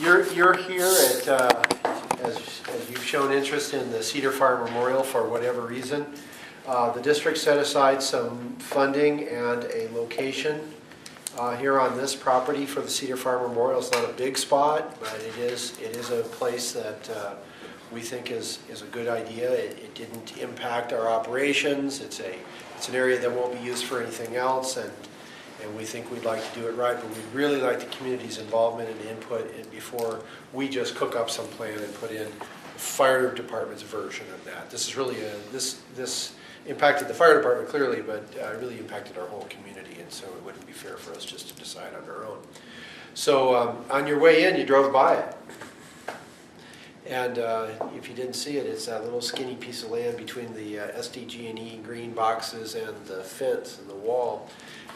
You're here at, as you've shown interest in the Cedar Farm Memorial for whatever reason. The district set aside some funding and a location here on this property for the Cedar Farm Memorial. It's not a big spot, but it is a place that we think is a good idea. It didn't impact our operations. It's an area that won't be used for anything else, and we think we'd like to do it right, but we'd really like the community's involvement and input before we just cook up some plan and put in the fire department's version of that. This is really this impacted the fire department clearly, but really impacted our whole community, and so it wouldn't be fair for us just to decide on our own. So on your way in, you drove by it. And if you didn't see it, it's that little skinny piece of land between the SDG&E green boxes and the fence and the wall.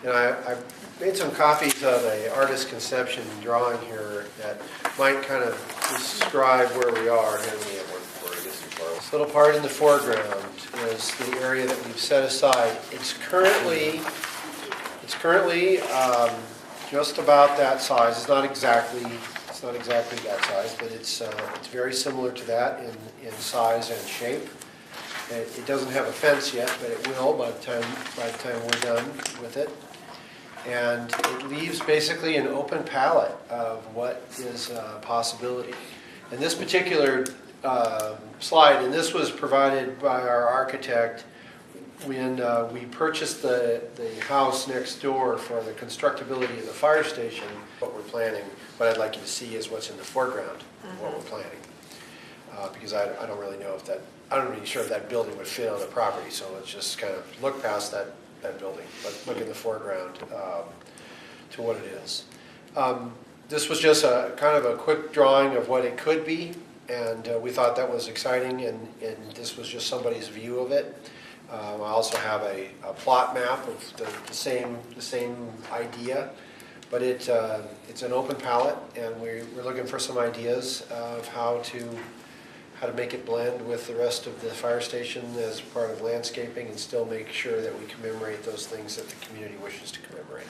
And I made some copies of an artist's conception drawing here that might kind of describe where we are. Here we have one for you. This little part in the foreground is the area that we've set aside. It's currently just about that size. It's not exactly that size, but it's very similar to that in size and shape. It doesn't have a fence yet, but it will by the time we're done with it. And it leaves basically an open palette of what is a possibility. And this particular slide, and this was provided by our architect when we purchased the house next door for the constructability of the fire station. What we're planning, what I'd like you to see is what's in the foreground of what we're planning. Because I don't really know if I'm not really sure if that building would fit on the property, so let's just kind of look past that building, but look in the foreground to what it is. This was just a kind of a quick drawing of what it could be, and we thought that was exciting, and this was just somebody's view of it. I also have a plot map of the same idea, but it's an open palette, and we're looking for some ideas of how to make it blend with the rest of the fire station as part of landscaping and still make sure that we commemorate those things that the community wishes to commemorate.